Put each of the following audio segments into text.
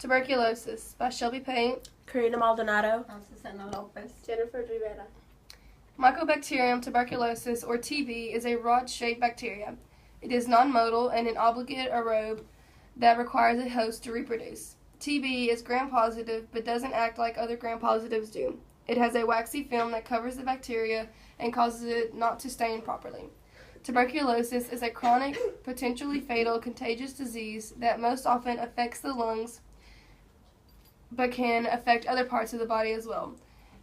Tuberculosis by Shelby Payne, Karina Maldonado, Susana Lopez, Jennifer Rivera. Mycobacterium tuberculosis, or TB, is a rod-shaped bacteria. It is non-motile and an obligate aerobe that requires a host to reproduce. TB is gram-positive but doesn't act like other gram-positives do. It has a waxy film that covers the bacteria and causes it not to stain properly. Tuberculosis is a chronic, potentially fatal, contagious disease that most often affects the lungs but can affect other parts of the body as well.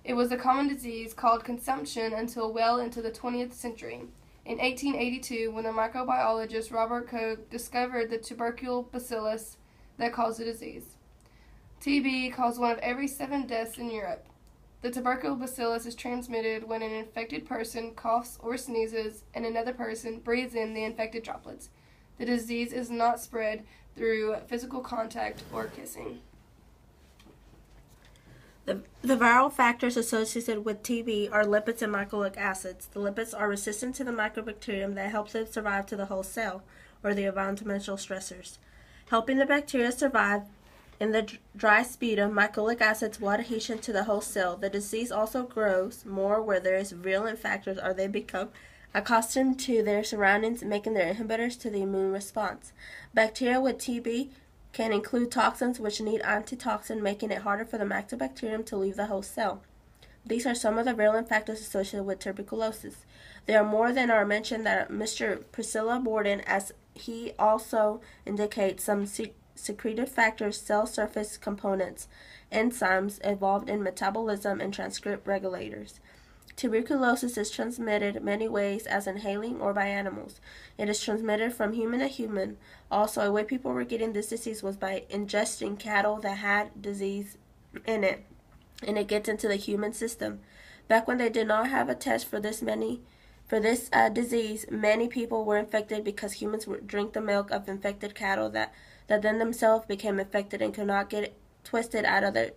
It was a common disease called consumption until well into the 20th century. In 1882, when the microbiologist Robert Koch discovered the tubercle bacillus that caused the disease. TB caused one of every 7 deaths in Europe. The tubercle bacillus is transmitted when an infected person coughs or sneezes and another person breathes in the infected droplets. The disease is not spread through physical contact or kissing. The viral factors associated with TB are lipids and micronucleic acids. The lipids are resistant to the mycobacterium that helps it survive to the whole cell, or the environmental stressors. Helping the bacteria survive in the dry sputum, micronucleic acids will adhesion to the whole cell. The disease also grows more where there is virulent factors or they become accustomed to their surroundings, making their inhibitors to the immune response. Bacteria with TB can include toxins which need antitoxin, making it harder for the mycobacterium to leave the host cell. These are some of the virulent factors associated with tuberculosis. There are more than are mentioned that Mr. Priscilla Borden, as he also indicates some secreted factors, cell surface components, enzymes involved in metabolism, and transcript regulators. Tuberculosis is transmitted many ways, as inhaling or by animals. It is transmitted from human to human. Also, a way people were getting this disease was by ingesting cattle that had disease in it, and it gets into the human system. Back when they did not have a test for this disease, many people were infected because humans would drink the milk of infected cattle that then themselves became infected and could not get twisted out of their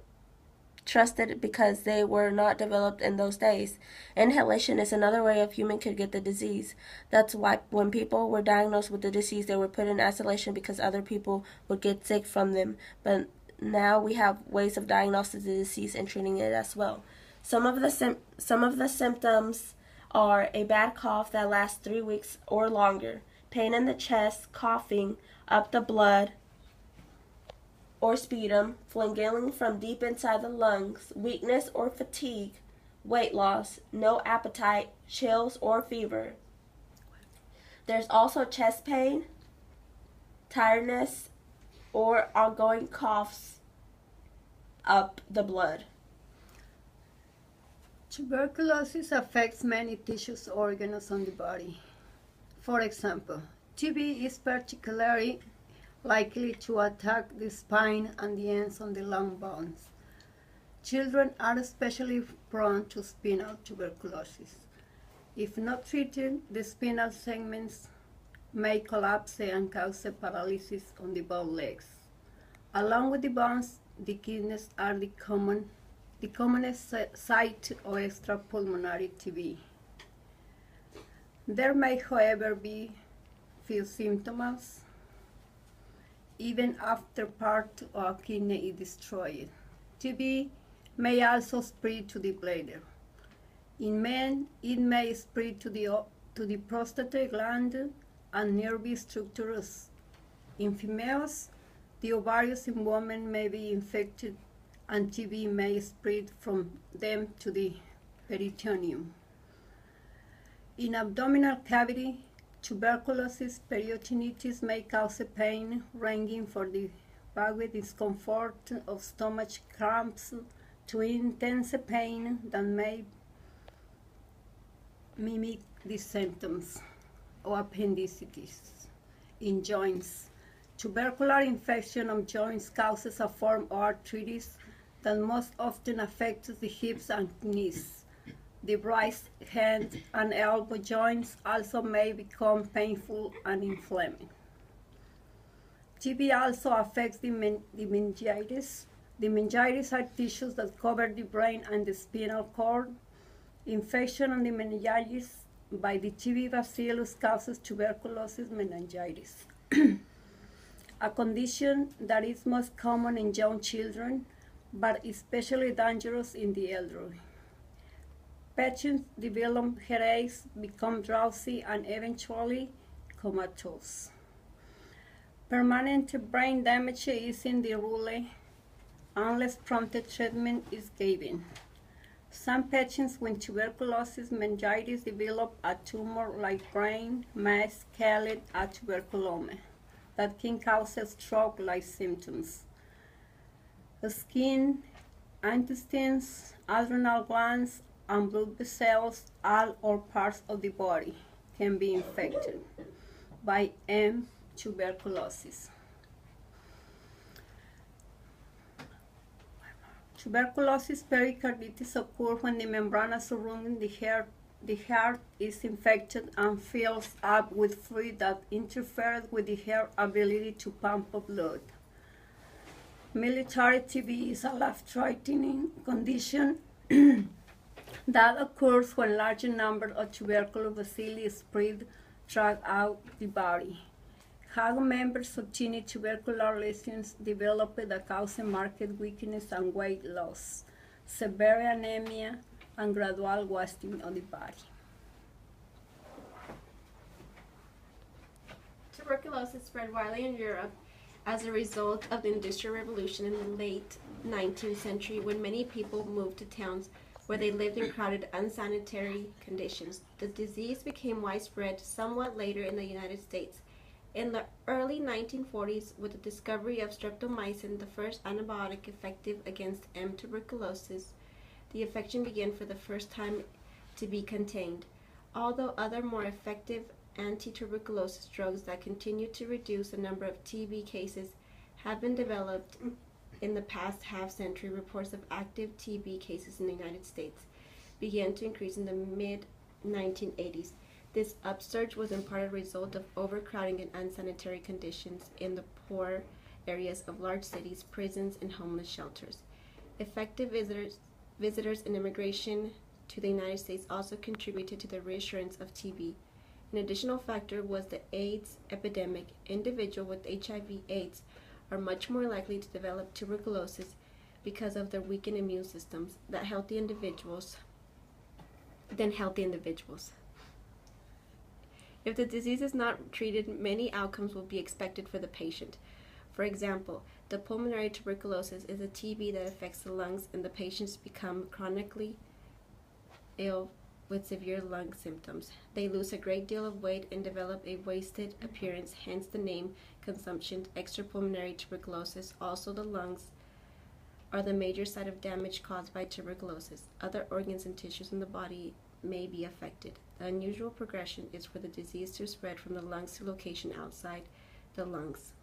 trusted because they were not developed in those days. Inhalation is another way of human could get the disease. That's why when people were diagnosed with the disease, they were put in isolation because other people would get sick from them. But now we have ways of diagnosing the disease and treating it as well. Some of the symptoms are a bad cough that lasts 3 weeks or longer, pain in the chest, coughing up the blood or sputum, flagellum from deep inside the lungs, weakness or fatigue, weight loss, no appetite, chills or fever. There's also chest pain, tiredness, or ongoing coughs up the blood. Tuberculosis affects many tissues organs on the body. For example, TB is particularly likely to attack the spine and the ends of the lung bones. Children are especially prone to spinal tuberculosis. If not treated, the spinal segments may collapse and cause paralysis on the both legs. Along with the bones, the kidneys are the commonest site of extrapulmonary TB. There may, however, be few symptoms even after part of a kidney is destroyed. TB may also spread to the bladder. In men, it may spread to the prostate gland and nervous structures. In females, the ovaries in women may be infected, and TB may spread from them to the peritoneum. In abdominal cavity, tuberculosis peritonitis may cause pain ranging from the vague discomfort of stomach cramps to intense pain that may mimic the symptoms of appendicitis. In joints, tubercular infection of joints causes a form of arthritis that most often affects the hips and knees. The wrist, hand, and elbow joints also may become painful and inflamed. TB also affects the meningitis. The meningitis are tissues that cover the brain and the spinal cord. Infection on the meningitis by the TB bacillus causes tuberculosis meningitis. a condition that is most common in young children, but especially dangerous in the elderly. Patients develop headaches, become drowsy, and eventually comatose. Permanent brain damage is in the rule unless prompted treatment is given. Some patients with tuberculosis meningitis develop a tumor like brain mass called a tuberculoma that can cause stroke-like symptoms. The skin, intestines, adrenal glands, and blood vessels, all or parts of the body, can be infected by M. tuberculosis. Tuberculosis pericarditis occurs when the membrane surrounding the heart is infected and fills up with fluid that interferes with the heart's ability to pump blood. Military TB is a life-threatening condition that occurs when large numbers of tuberculous bacilli spread throughout the body. How members of tiny tubercular lesions develop that cause marked weakness and weight loss, severe anemia, and gradual wasting of the body. Tuberculosis spread widely in Europe as a result of the Industrial Revolution in the late 19th century, when many people moved to towns where they lived in crowded, unsanitary conditions. The disease became widespread somewhat later in the United States. In the early 1940s, with the discovery of streptomycin, the first antibiotic effective against M. tuberculosis, the infection began for the first time to be contained. Although other more effective anti-tuberculosis drugs that continue to reduce the number of TB cases have been developed in the past half-century, reports of active TB cases in the United States began to increase in the mid-1980s. This upsurge was in part a result of overcrowding and unsanitary conditions in the poor areas of large cities, prisons, and homeless shelters. Effective visitors and immigration to the United States also contributed to the reassurance of TB. An additional factor was the AIDS epidemic. Individuals with HIV/AIDS are much more likely to develop tuberculosis because of their weakened immune systems than healthy individuals. If the disease is not treated, many outcomes will be expected for the patient. For example, the pulmonary tuberculosis is a TB that affects the lungs, and the patients become chronically ill with severe lung symptoms. They lose a great deal of weight and develop a wasted appearance, hence the name consumption extrapulmonary tuberculosis. Also, the lungs are the major site of damage caused by tuberculosis. Other organs and tissues in the body may be affected. The unusual progression is for the disease to spread from the lungs to location outside the lungs.